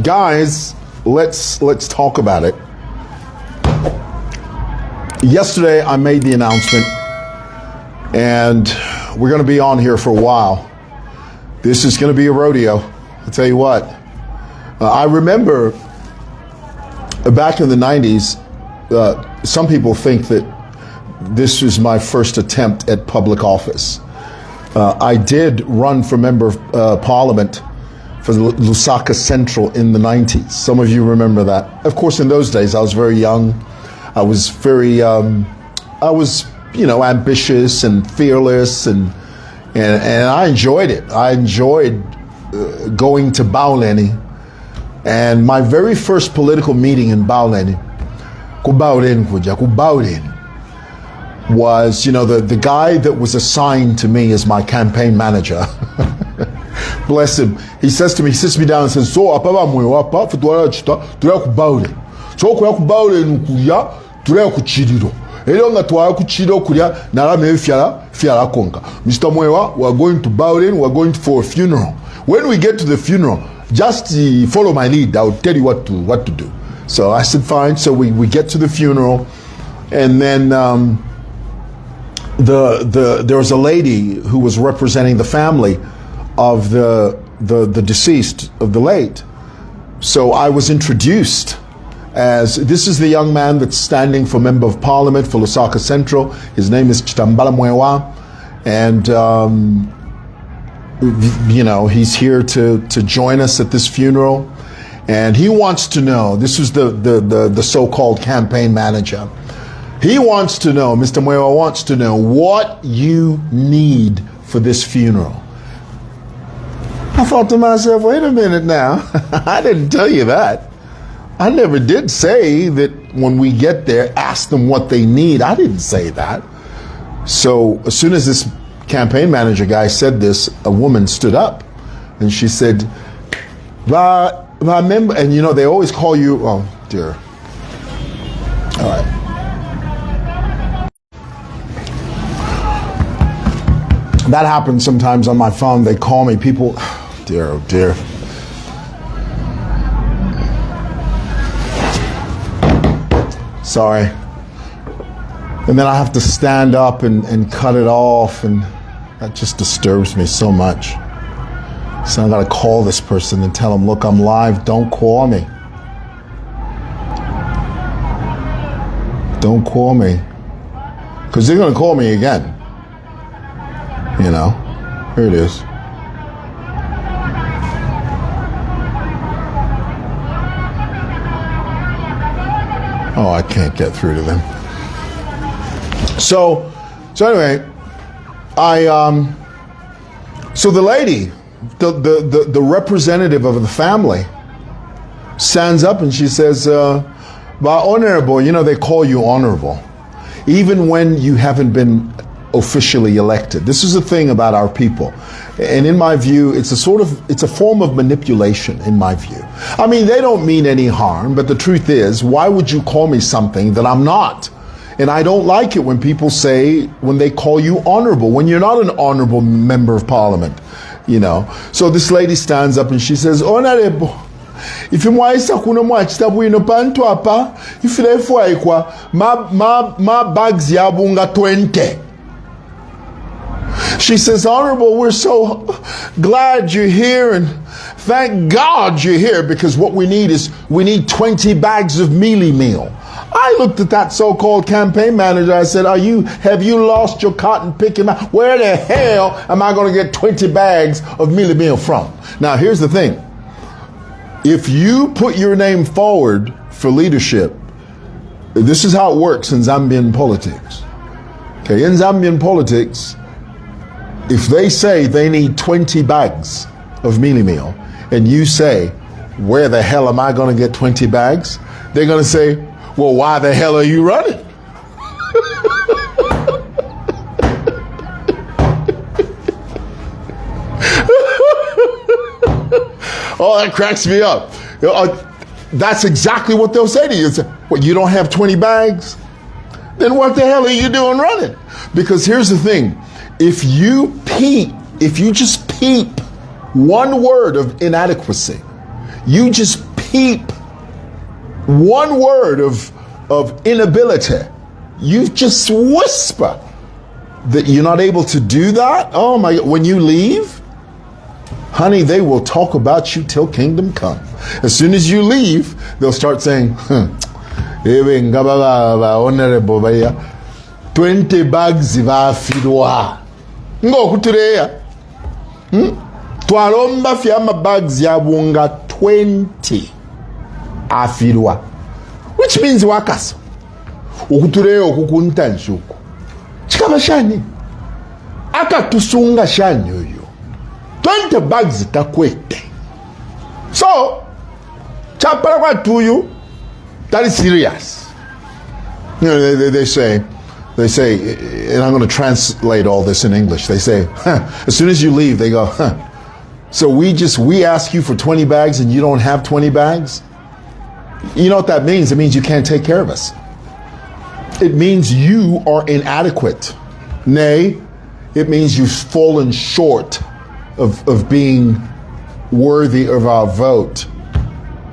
guys, let's talk about it. Yesterday, I made the announcement, and we're going to be on here for a while. This is going to be a rodeo. I'll tell you what. I remember back in the 90s, some people think that this was my first attempt at public office. I did run for member of parliament for the Lusaka Central in the 90s. Some of you remember that. Of course, in those days, I was very young. I was very, ambitious and fearless, and I enjoyed it. I enjoyed going to Bauleni. And my very first political meeting in Bauleni, was, the guy that was assigned to me as my campaign manager. Bless him. He says to me, he sits me down and says, so apaba Mwewa pa futwala chita tuya ku Bauleni. So kuya ku Bauleni kuya tuya ku Chidiro. Elo nga tuya ku Chidiro kuya nara me fiala konka. Mr. Mwewa, we are going to Bauleni, we are going for a funeral. When we get to the funeral, just follow my lead. I'll tell you what to do. So I said, fine. So we get to the funeral, and then there was a lady who was representing the family of the deceased, of the late. So I was introduced as, this is the young man that's standing for Member of Parliament for Lusaka Central. His name is Simon Mwewa, and he's here to join us at this funeral. And he wants to know, this is the so-called campaign manager. He wants to know, Mr. Mwewa wants to know what you need for this funeral. I thought to myself, wait a minute now. I didn't tell you that. I never did say that when we get there, ask them what they need. I didn't say that. So as soon as this campaign manager guy said this, a woman stood up and she said, remember, and they always call you, oh dear. All right. That happens sometimes on my phone. They call me, people, oh dear. Sorry. And then I have to stand up and cut it off, and that just disturbs me so much. So I gotta call this person and tell them, look, I'm live, don't call me. Don't call me. Because they're gonna call me again. Here it is. Oh, I can't get through to them. So anyway, so the lady, the representative of the family, stands up and she says, honorable, they call you honorable, even when you haven't been officially elected. This is the thing about our people. And in my view, it's a form of manipulation, in my view. I mean, they don't mean any harm, but the truth is, why would you call me something that I'm not? And I don't like it when people say, when they call you honorable, when you're not an honorable member of parliament, So this lady stands up and she says, honorable, if you mwaisa kuna mwachitabu ino pantu hapa, if you aikwa, ma bags yabunga 20. She says, honorable, we're so glad you're here, and thank God you're here, because what we need 20 bags of mealie meal. I looked at that so-called campaign manager. I said, have you lost your cotton picking? Where the hell am I going to get 20 bags of mealie meal from? Now, here's the thing. If you put your name forward for leadership, this is how it works in Zambian politics. Okay, in Zambian politics, if they say they need 20 bags of mealie meal, and you say, where the hell am I going to get 20 bags? They're going to say, well, why the hell are you running? Oh, that cracks me up. That's exactly what they'll say to you. Well, you don't have 20 bags? Then what the hell are you doing running? Because here's the thing. If you just peep one word of inadequacy, You just peep one word of inability. You just whisper that you're not able to do that. Oh my, when you leave, honey, they will talk about you till kingdom come. As soon as you leave, they'll start saying, 20 bags vafirwa. Ngokutureya. Twalomba fyama bags ya bunga 20 afirwa. Which means wakas. Ukutureya okukuntanshuku. Chikaba shani. Aka tusunga shani yoyo. 20 bags takwete. So, chapara to you, that is serious. You know, they say, and I'm going to translate all this in English. They say, as soon as you leave, they go, so we ask you for 20 bags and you don't have 20 bags? You know what that means? It means you can't take care of us. It means you are inadequate. Nay, it means you've fallen short of being worthy of our vote.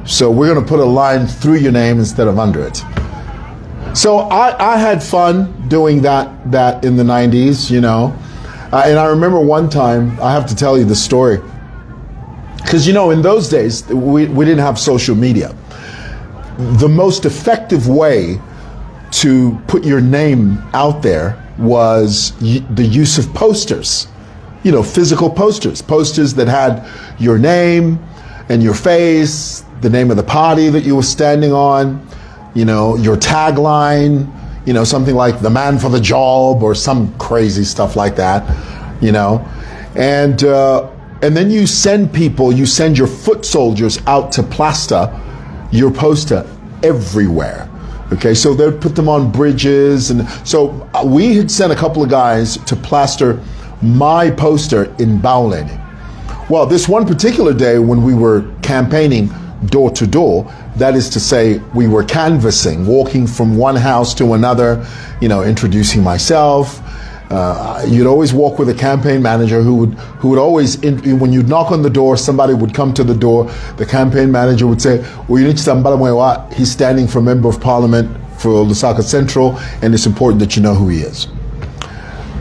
So we're going to put a line through your name instead of under it. So I had fun doing that in the 90s, you know. And I remember one time, I have to tell you the story. Because, you know, in those days, we didn't have social media. The most effective way to put your name out there was the use of posters. You know, physical posters that had your name and your face, the name of the party that you were standing on, you know, your tagline, you know, something like the man for the job or some crazy stuff like that, you know. And then you send your foot soldiers out to plaster your poster everywhere. Okay, so they'd put them on bridges. And so we had sent a couple of guys to plaster my poster in Bauleni. Well, this one particular day when we were campaigning door to door, that is to say, we were canvassing, walking from one house to another, you know, introducing myself. You'd always walk with a campaign manager who would always, when you'd knock on the door, somebody would come to the door. The campaign manager would say, well, you need Simon Mwewa. He's standing for Member of Parliament for Lusaka Central, and it's important that you know who he is.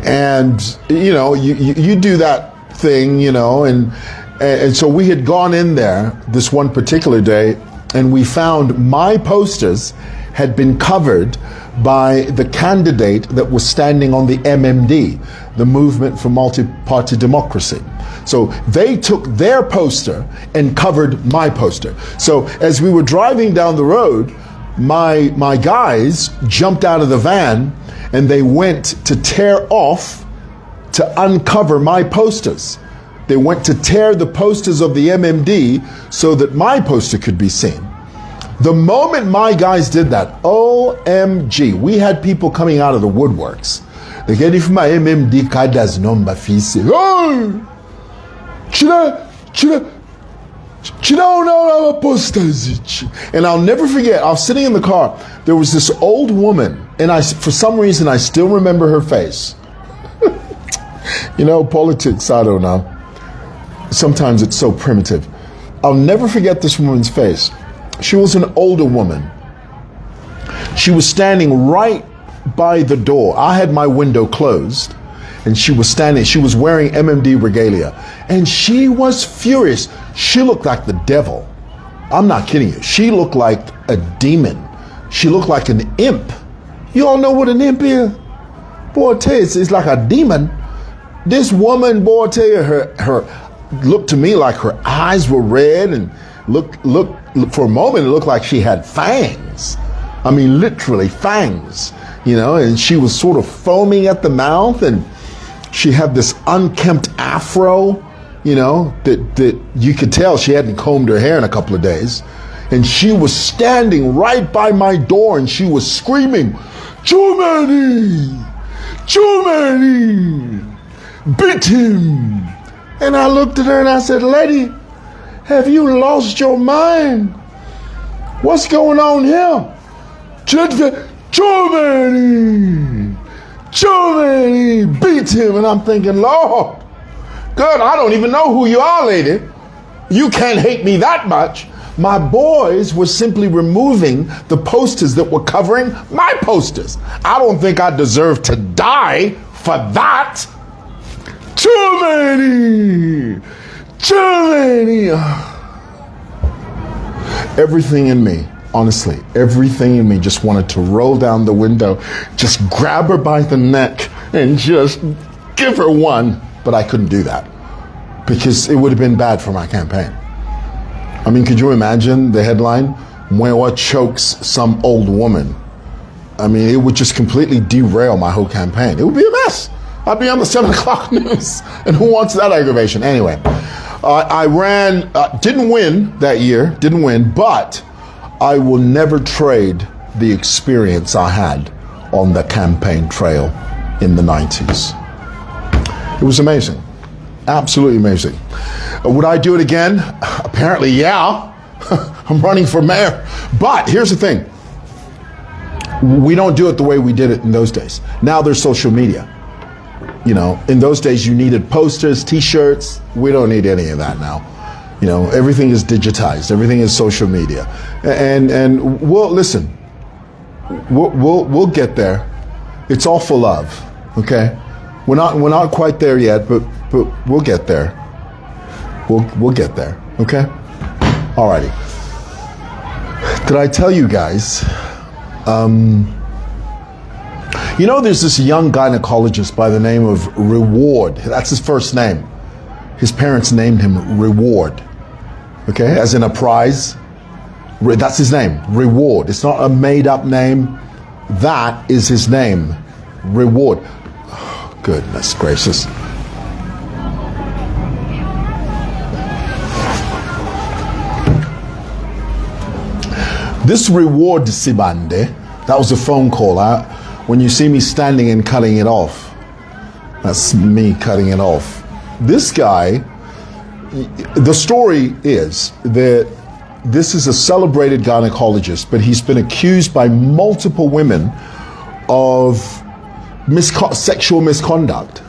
And, you know, you do that thing, you know, and so we had gone in there this one particular day, and we found my posters had been covered by the candidate that was standing on the MMD, the Movement for Multi-Party Democracy. So they took their poster and covered my poster. So as we were driving down the road, my guys jumped out of the van and they went to tear off, to uncover my posters. They went to tear the posters of the MMD so that my poster could be seen. The moment my guys did that, OMG, we had people coming out of the woodworks. They get it from my MMD cadres number fisi. Oh, posters. And I'll never forget, I was sitting in the car. There was this old woman, and for some reason, I still remember her face. You know, politics, I don't know. Sometimes it's so primitive. I'll never forget this woman's face. She was an older woman. She was standing right by the door. I had my window closed, and she was standing. She was wearing MMD regalia, and she was furious. She looked like the devil. I'm not kidding you. She looked like a demon. She looked like an imp. You all know what an imp is? Boy, I tell you, it's like a demon. This woman, boy, I tell you, her looked to me like her eyes were red, and looked for a moment, it looked like she had fangs. I mean, literally fangs, you know, and she was sort of foaming at the mouth, and she had this unkempt afro, you know, that you could tell she hadn't combed her hair in a couple of days. And she was standing right by my door, and she was screaming, Chumani! Chumani! Beat him! And I looked at her and I said, lady, have you lost your mind? What's going on here? Chumani! Chumani! Beat him! And I'm thinking, Lord, God, I don't even know who you are, lady. You can't hate me that much. My boys were simply removing the posters that were covering my posters. I don't think I deserve to die for that. Too many. Everything in me, honestly, everything in me just wanted to roll down the window, just grab her by the neck and just give her one. But I couldn't do that because it would have been bad for my campaign. I mean, could you imagine the headline, Mwewa chokes some old woman? I mean, it would just completely derail my whole campaign. It would be a mess. I'd be on the 7 o'clock news. And who wants that aggravation? Anyway, I ran, didn't win that year, but I will never trade the experience I had on the campaign trail in the 90s. It was amazing. Absolutely amazing. Would I do it again? Apparently, yeah. I'm running for mayor. But here's the thing. We don't do it the way we did it in those days. Now there's social media. You know, in those days you needed posters, t-shirts. We don't need any of that now. You know, everything is digitized. Everything is social media. And we'll listen. We'll get there. It's all for love. Okay? We're not quite there yet, but we'll get there. We'll get there. Okay? Alrighty. Did I tell you guys? You know, there's this young gynecologist by the name of Reward. That's his first name. His parents named him Reward. Okay, as in a prize. That's his name, Reward. It's not a made-up name. That is his name, Reward. Oh, goodness gracious. This Reward Sibanda, that was a phone call. When you see me standing and cutting it off, that's me cutting it off. This guy, the story is that this is a celebrated gynecologist, but he's been accused by multiple women of sexual misconduct.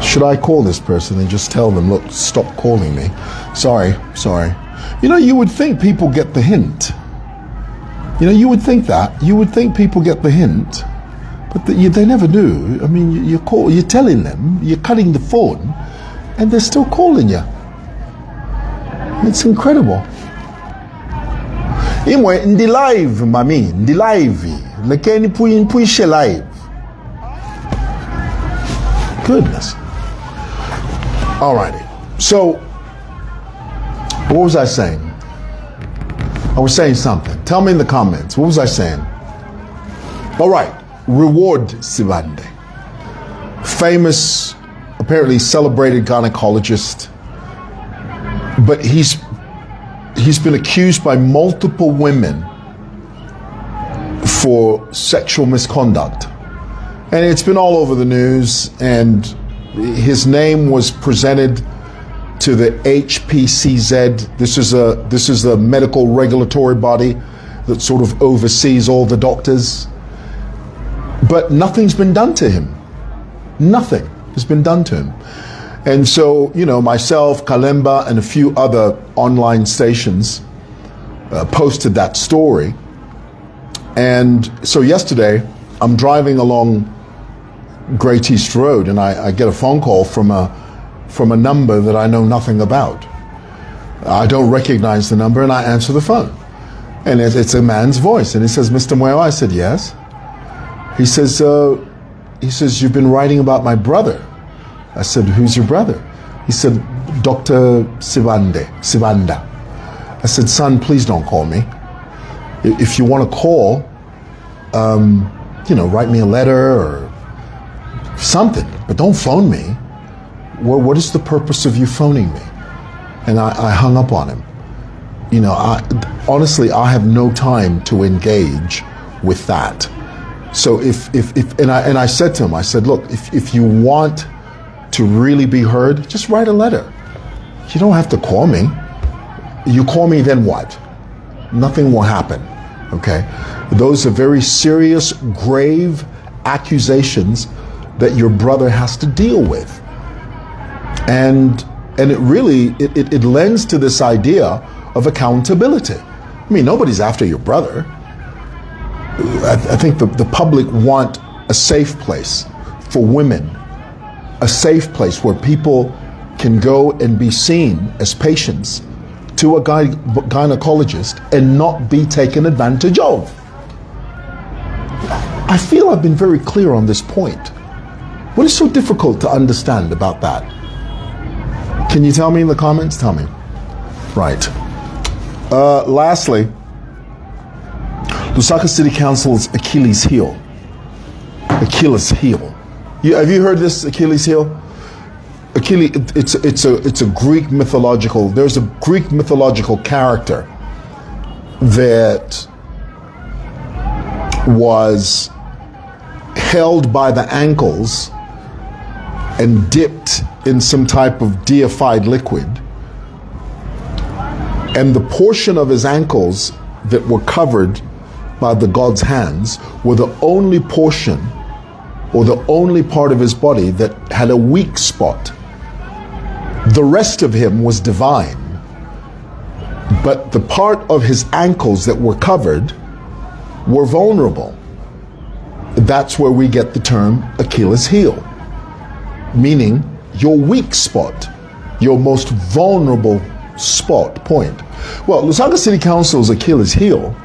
Should I call this person and just tell them, look, stop calling me? Sorry. You know, you would think people get the hint. You know, you would think that. You would think people get the hint, but they never do. I mean, you're telling them, you're cutting the phone, and they're still calling you. It's incredible. Imwe, ndi live, mami, ndi live. Lekeni puishe live. Goodness. Alrighty. So, what was I saying? I was saying something. Tell me in the comments. What was I saying? All right. Reward Sibanda. Famous, apparently celebrated gynecologist. But he's been accused by multiple women for sexual misconduct. And it's been all over the news, and his name was presented to the HPCZ. This is a medical regulatory body that sort of oversees all the doctors. But nothing's been done to him. Nothing has been done to him. And so, you know, myself, Kalemba, and a few other online stations posted that story. And so yesterday, I'm driving along Great East Road, and I get a phone call from a number that I know nothing about. I don't recognize the number, and I answer the phone. And it's a man's voice, and he says, Mr. Mwewa. I said, yes. He says, you've been writing about my brother. I said, who's your brother? He said, Dr. Sibanda. I said, son, please don't call me. If you want to call, you know, write me a letter or something, but don't phone me. What is the purpose of you phoning me? And I hung up on him. You know, honestly, I have no time to engage with that. So and I said to him, I said, look, if you want to really be heard, just write a letter. You don't have to call me. You call me, then what? Nothing will happen, okay? Those are very serious, grave accusations that your brother has to deal with. And it really, it lends to this idea of accountability. I mean, nobody's after your brother. I think the public want a safe place for women, a safe place where people can go and be seen as patients to a gynecologist and not be taken advantage of. I feel I've been very clear on this point. What is so difficult to understand about that? Can you tell me in the comments? Tell me. Right. Lastly, Lusaka City Council's Achilles heel. Achilles heel. Have you heard this Achilles heel? Achilles, it's a Greek mythological, there's a Greek mythological character that was held by the ankles and dipped in some type of deified liquid, and the portion of his ankles that were covered by the god's hands were the only portion or the only part of his body that had a weak spot. The rest of him was divine, but the part of his ankles that were covered were vulnerable. That's where we get the term Achilles heel, meaning your weak spot, your most vulnerable spot, point. Well, Lusaka City Council's Achilles heel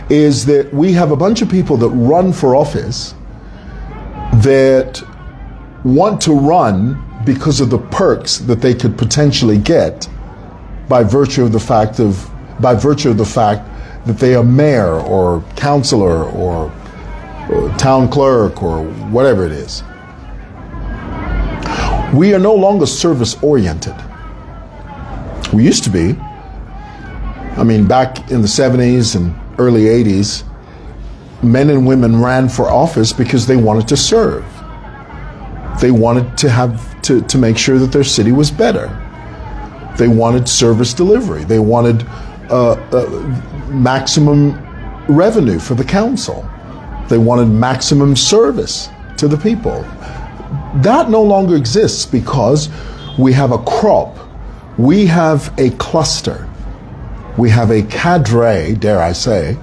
is that we have a bunch of people that run for office that want to run because of the perks that they could potentially get by virtue of the fact that they are mayor or councilor or town clerk or whatever it is. We are no longer service oriented. We used to be. I mean, back in the 70s and early 80s, men and women ran for office because they wanted to serve. They wanted to make sure that their city was better. They wanted service delivery. They wanted maximum revenue for the council. They wanted maximum service to the people. That no longer exists because we have a crop. We have a cluster. We have a cadre, dare I say,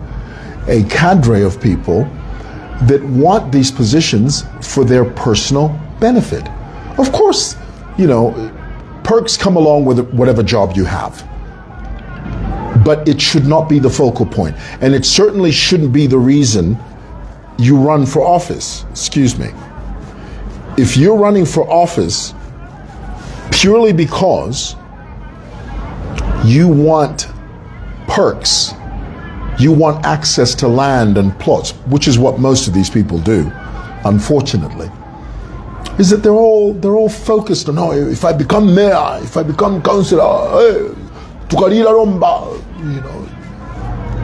a cadre of people that want these positions for their personal benefit. Of course, you know, perks come along with whatever job you have, but it should not be the focal point, and it certainly shouldn't be the reason you run for office. Excuse me. If you're running for office purely because you want perks, you want access to land and plots, which is what most of these people do, unfortunately, is that they're all focused on, oh, if I become mayor, if I become councillor, hey, you know.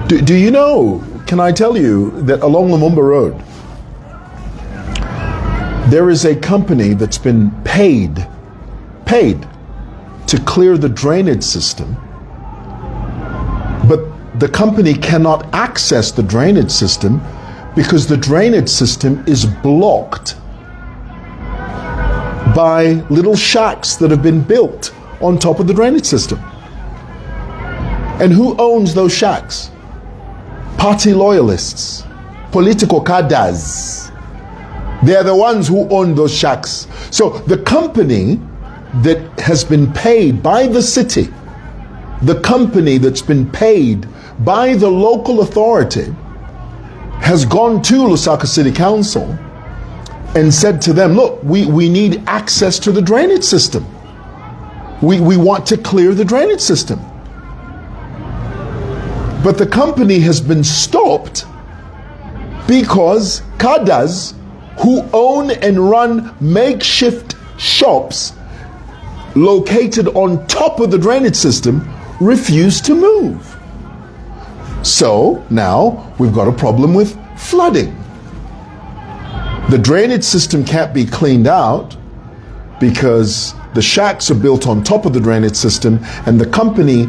Do you know, can I tell you that along Lumumba Road, there is a company that's been paid to clear the drainage system, but the company cannot access the drainage system because the drainage system is blocked by little shacks that have been built on top of the drainage system. And who owns those shacks? Party loyalists, political cadres. They're the ones who own those shacks. So the company that has been paid by the city, the company that's been paid by the local authority, has gone to Lusaka City Council and said to them, look, we need access to the drainage system. We want to clear the drainage system. But the company has been stopped because cadres who own and run makeshift shops located on top of the drainage system refuse to move. So now we've got a problem with flooding. The drainage system can't be cleaned out because the shacks are built on top of the drainage system, and the company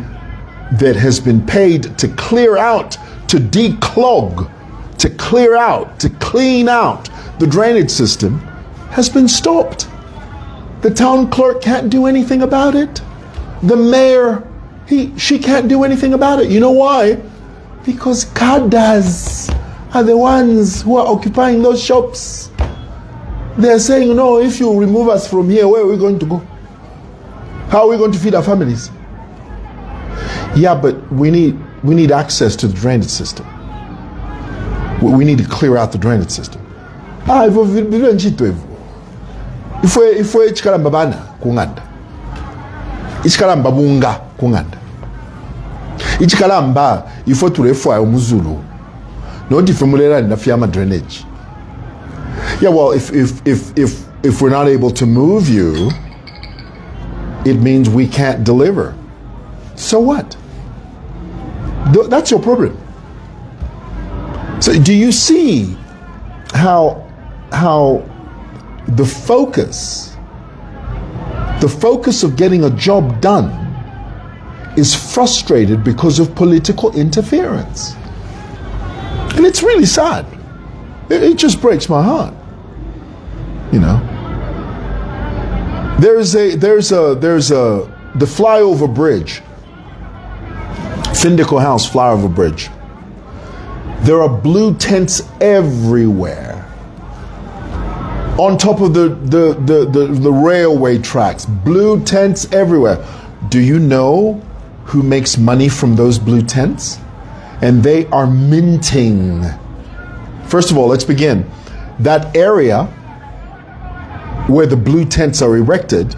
that has been paid to clear out, to declog, to clear out, to clean out the drainage system has been stopped. The town clerk can't do anything about it. The mayor, she can't do anything about it. You know why? Because cadres are the ones who are occupying those shops. They're saying, no, if you remove us from here, where are we going to go? How are we going to feed our families? Yeah, but we need access to the drainage system. We need to clear out the drainage system. Ifwe chikalamba bana kunganda. Ichikalamba bunga kunganda. Ichikalamba ifwe tulefwa omuzulu. Not if mulera na fiama drainage. Yeah, well, if we're not able to move you, it means we can't deliver. So what? That's your problem. So do you see how the focus of getting a job done is frustrated because of political interference? And it's really sad. It just breaks my heart. You know, there's the flyover bridge, Findico House flyover bridge. There are blue tents everywhere. On top of the railway tracks, blue tents everywhere. Do you know who makes money from those blue tents? And they are minting. First of all, let's begin. That area where the blue tents are erected,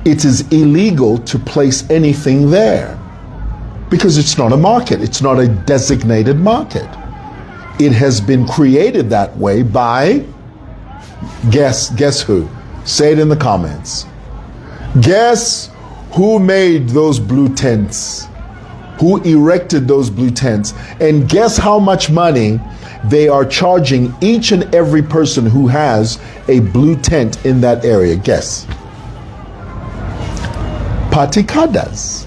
it is illegal to place anything there because it's not a market. It's not a designated market. It has been created that way by, guess who? Say it in the comments. Guess who made those blue tents? Who erected those blue tents? And guess how much money they are charging each and every person who has a blue tent in that area? Guess. Party cadres,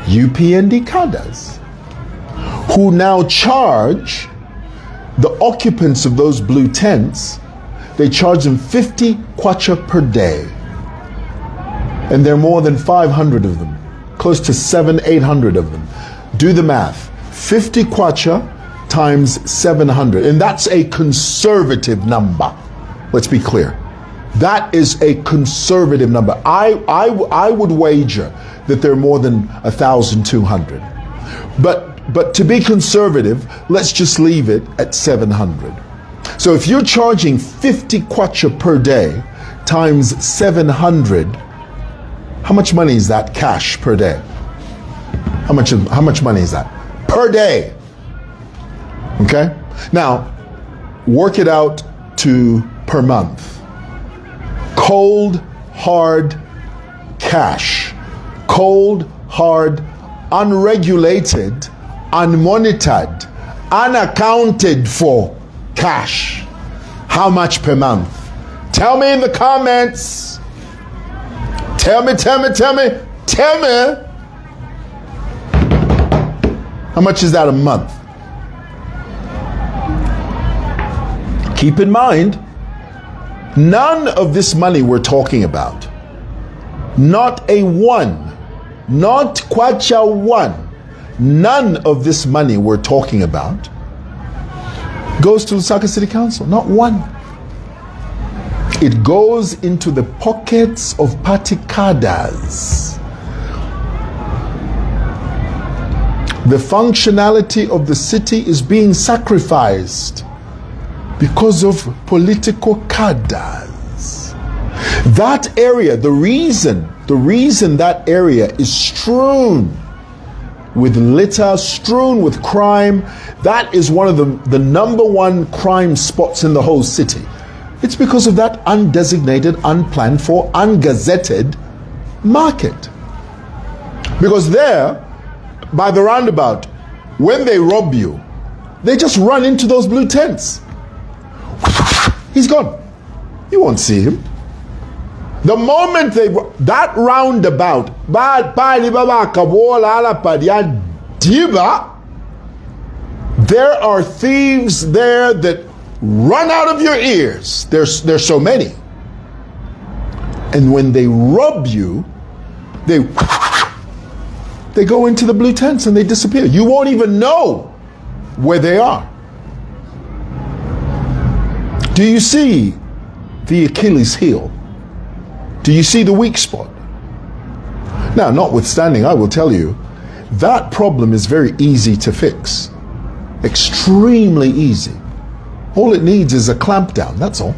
UPND cadres, who now charge the occupants of those blue tents, they charge them 50 kwacha per day. And there are more than 500 of them, close to 800 of them. Do the math. 50 kwacha times 700, and that's a conservative number. Let's be clear. That is a conservative number. I would wager that there are more than 1,200. But to be conservative, let's just leave it at 700. So if you're charging 50 kwacha per day times 700, how much money is that cash per day? How much money is that per day? Okay? Now, work it out to per month. Cold, hard cash. Cold, hard, unregulated, unmonitored, unaccounted for cash. How much per month? Tell me in the comments. Tell me. How much is that a month? Keep in mind, none of this money we're talking about, not a one, not kwacha one, none of this money we're talking about goes to Lusaka City Council, not one. It goes into the pockets of party cadres. The functionality of the city is being sacrificed because of political cadres. That area, the reason that area is strewn with litter, strewn with crime, that is one of the number one crime spots in the whole city. It's because of that undesignated, unplanned for, ungazetted market. Because there, by the roundabout, when they rob you, they just run into those blue tents. He's gone. You won't see him. The moment that roundabout, there are thieves there that run out of your ears. There's so many. And when they rub you, they go into the blue tents and they disappear. You won't even know where they are. Do you see the Achilles heel? Do you see the weak spot? Now, notwithstanding, I will tell you, that problem is very easy to fix. Extremely easy. All it needs is a clampdown, that's all.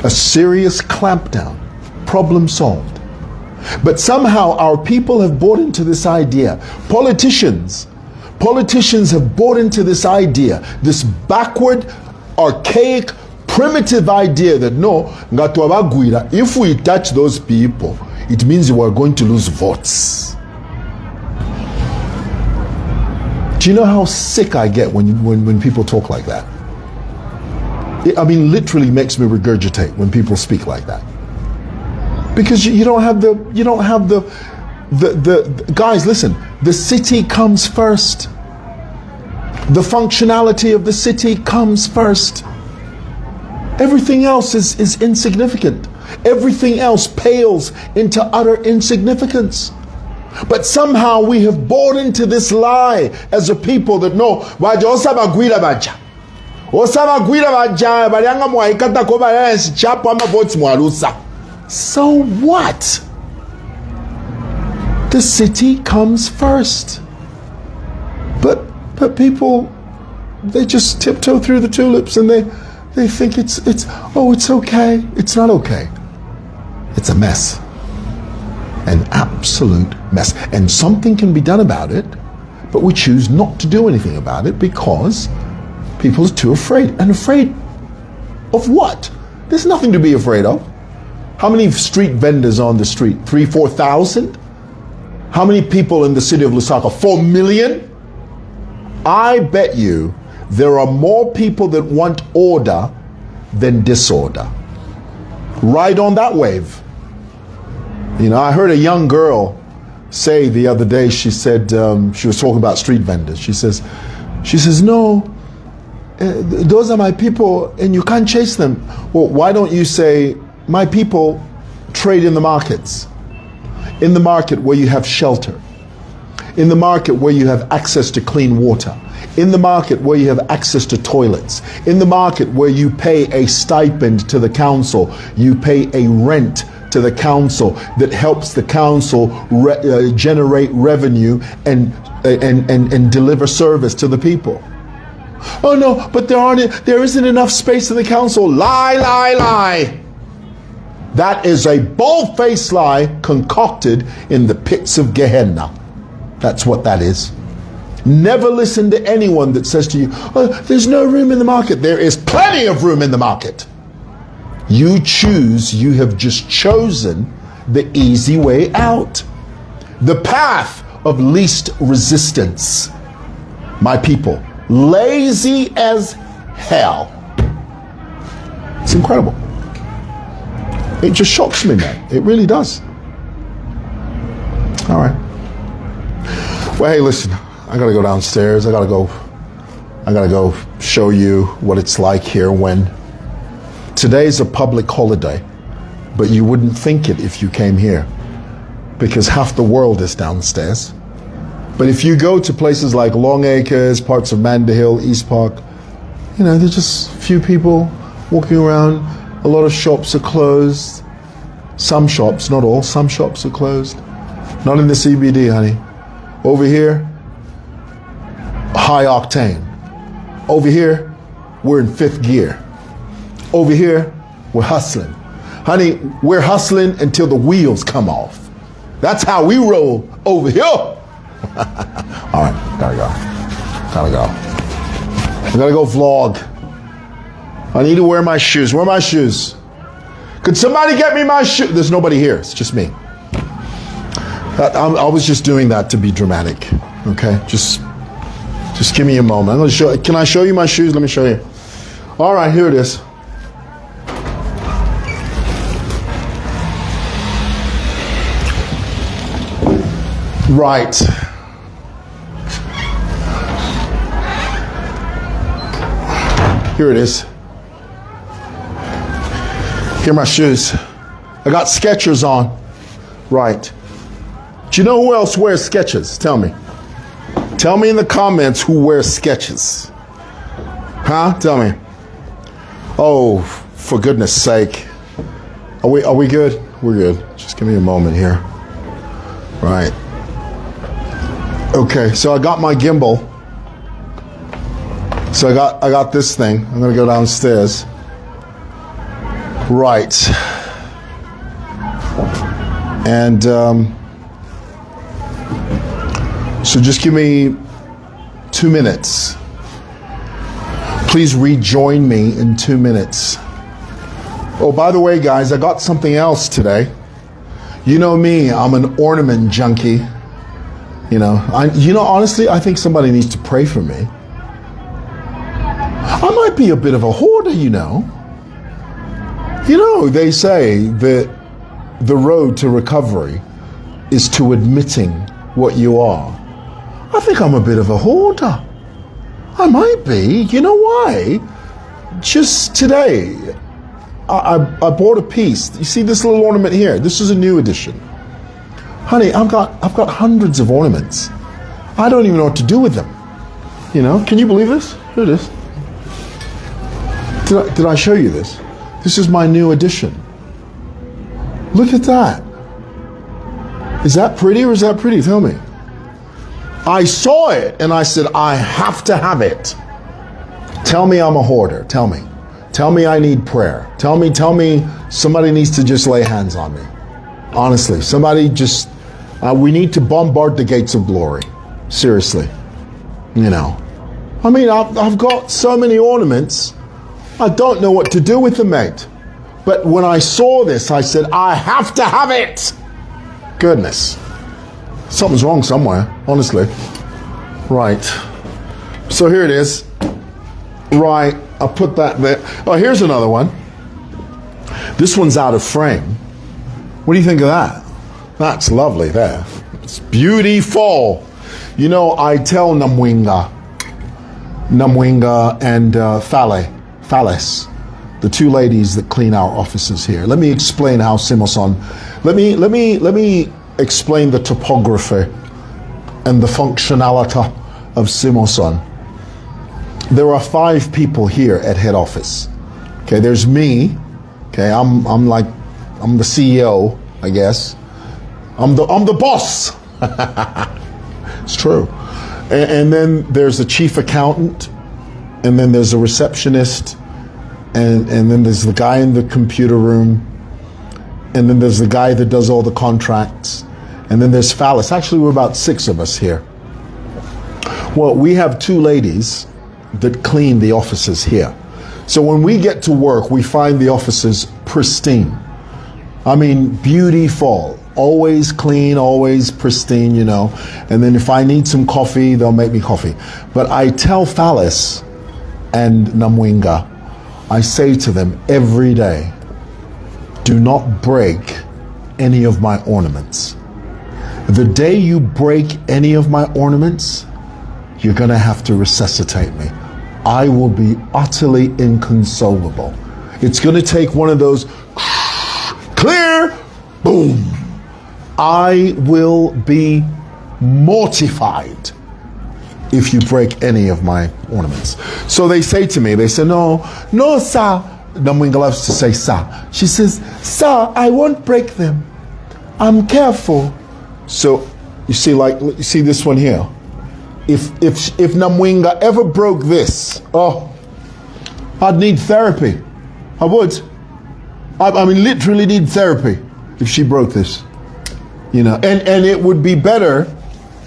A serious clampdown. Problem solved. But somehow our people have bought into this idea. Politicians have bought into this idea, this backward, archaic, primitive idea that no, if we touch those people, it means we are going to lose votes. Do you know how sick I get when people talk like that? Literally makes me regurgitate when people speak like that. Because you don't have the guys, listen, the city comes first. The functionality of the city comes first. Everything else is insignificant. Everything else pales into utter insignificance. But somehow we have bought into this lie as a people that no, so what? The city comes first. But people, they just tiptoe through the tulips and they think it's okay. It's not okay. It's a mess. An absolute mess. And something can be done about it, but we choose not to do anything about it because people are too afraid. And afraid of what? There's nothing to be afraid of. How many street vendors on the street? 3,000-4,000? How many people in the city of Lusaka? 4 million? I bet you there are more people that want order than disorder. Ride on that wave. I heard a young girl say the other day, she said, she was talking about street vendors. She says, no, those are my people and you can't chase them. Well, why don't you say, my people trade in the markets. In the market where you have shelter. In the market where you have access to clean water. In the market where you have access to toilets. In the market where you pay a stipend to the council. You pay a rent to the council that helps the council generate revenue and deliver service to the people. Oh no, but there isn't enough space in the council. Lie. That is a bold-faced lie concocted in the pits of Gehenna. That's what that is. Never listen to anyone that says to you, oh, there's no room in the market. There is plenty of room in the market. You have just chosen the easy way out. The path of least resistance. My people, lazy as hell. It's incredible. It just shocks me, man. It really does. All right. Well, hey, listen, I gotta go downstairs. I gotta go show you what it's like here when today's a public holiday, but you wouldn't think it if you came here because half the world is downstairs. But if you go to places like Long Acres, parts of Mandahill, East Park, there's just a few people walking around. A lot of shops are closed. Some shops, not all, some shops are closed. Not in the CBD, honey. Over here, high octane. Over here, we're in 5th gear. Over here, we're hustling. Honey, we're hustling until the wheels come off. That's how we roll over here. All right, gotta go. I gotta go vlog. I need to wear my shoes. Where are my shoes? Could somebody get me my shoes? There's nobody here. It's just me. I was just doing that to be dramatic. Okay, just give me a moment. I'm gonna show. Can I show you my shoes? Let me show you. All right, here it is. Right. Here it is. Here are my shoes. I got Skechers on. Right. Do you know who else wears Skechers? Tell me. Tell me in the comments who wears Skechers. Huh? Tell me. Oh, for goodness sake. Are we good? We're good. Just give me a moment here. Right. Okay, so I got my gimbal. So I got this thing. I'm gonna go downstairs. Right. And so just give me 2 minutes. Please rejoin me in 2 minutes. Oh, by the way, guys, I got something else today. You know me, I'm an ornament junkie. Honestly, I think somebody needs to pray for me. I might be a bit of a hoarder, they say that the road to recovery is to admitting what you are. I think I'm a bit of a hoarder. I might be. You know why? Just today, I bought a piece. You see this little ornament here? This is a new edition. Honey, I've got hundreds of ornaments. I don't even know what to do with them. Can you believe this? Here it is. Did I show you this? This is my new edition. Look at that. Is that pretty or is that pretty? Tell me. I saw it and I said, I have to have it. Tell me I'm a hoarder. Tell me. Tell me I need prayer. Tell me somebody needs to just lay hands on me. Honestly, somebody just, we need to bombard the gates of glory. Seriously. I've got so many ornaments. I don't know what to do with them, mate. But when I saw this, I said, I have to have it. Goodness. Something's wrong somewhere, honestly. Right. So here it is. Right. I'll put that there. Oh, here's another one. This one's out of frame. What do you think of that? That's lovely there. It's beautiful. I tell Namwinga and Phallus, the two ladies that clean our offices here. Let me explain how Simoson. Let me explain the topography and the functionality of Simoson. There are 5 people here at head office. Okay, there's me. Okay, I'm the CEO, I guess. I'm the boss. It's true. And then there's the chief accountant, and then there's a receptionist, and then there's the guy in the computer room, and then there's the guy that does all the contracts, and then there's Phallus. Actually, we're about 6 of us here. Well, we have 2 ladies that clean the offices here. So when we get to work, we find the offices pristine. Beautiful. Always clean, always pristine, And then if I need some coffee, they'll make me coffee. But I tell Phallus and Namwinga, I say to them every day, do not break any of my ornaments. The day you break any of my ornaments, you're going to have to resuscitate me. I will be utterly inconsolable. It's going to take one of those clear, boom. I will be mortified if you break any of my ornaments. So they say to me, no, sir. Namwinga loves to say, sir. She says, sir, I won't break them. I'm careful. So you see this one here. If Namwinga ever broke this, I'd need therapy. I would. I literally need therapy if she broke this. And it would be better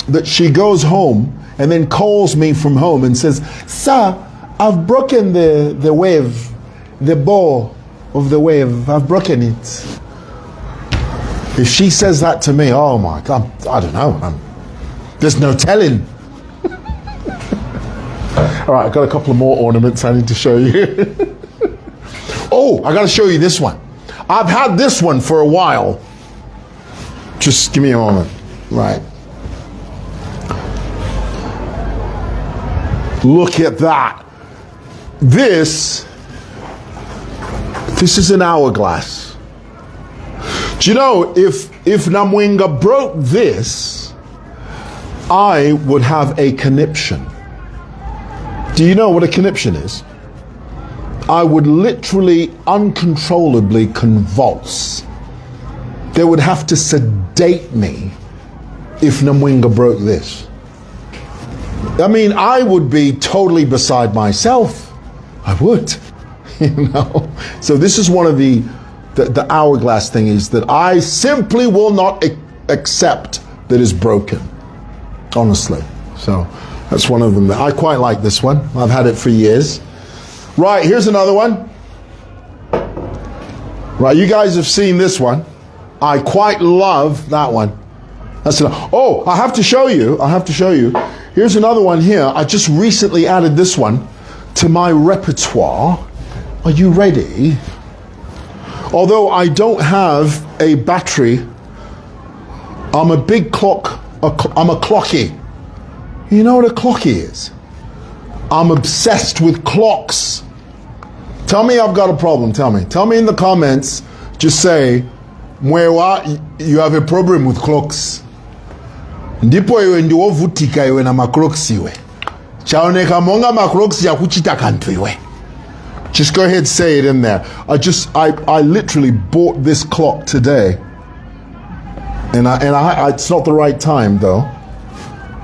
that she goes home and then calls me from home and says, sir, I've broken the wave, the ball of the wave. I've broken it. If she says that to me, oh my God, I don't know. There's no telling. All right, I've got a couple of more ornaments I need to show you. Oh, I got to show you this one. I've had this one for a while. Just give me a moment. Right. Look at that. this is an hourglass. Do you know, if Namwenga broke this, I would have a conniption. Do you know what a conniption is? I would literally uncontrollably convulse. They would have to sedate me if Namwenga broke this. I mean, I would be totally beside myself. I would, you know. So this is one of the hourglass thingies that I simply will not accept that is broken, honestly. So that's one of them. I quite like this one. I've had it for years. Right, here's another one. Right, you guys have seen this one. I quite love that one. That's enough. Oh, I have to show you. Here's another one here. I just recently added this one to my repertoire. Are you ready? Although I don't have a battery, I'm a big clock. I'm a clocky. You know what a clocky is? I'm obsessed with clocks. Tell me I've got a problem. Tell me in the comments. Just say, Mwewa, you have a problem with clocks. Ndipo iwe ndiwovutika iwe na maclocks iwe. Chaoneka monga maclocks ya kuchita kantu iwe. Just go ahead, say it in there. I literally bought this clock today, and I it's not the right time though,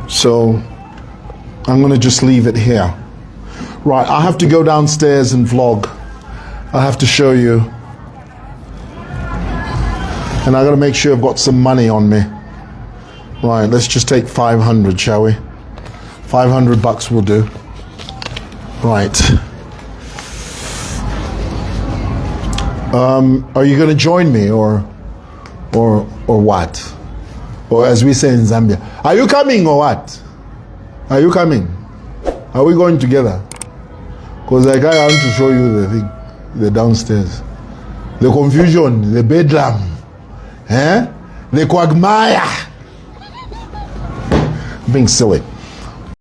so I'm gonna just leave it here. Right, I have to go downstairs and vlog. I have to show you, and I gotta make sure I've got some money on me. Right, let's just take 500, shall we? 500 bucks will do. Right. Are you going to join me or what? Or as we say in Zambia, are you coming or what? Are you coming? Are we going together? Because I want to show you the thing, the downstairs. The confusion, the bedlam, the quagmire. Being silly.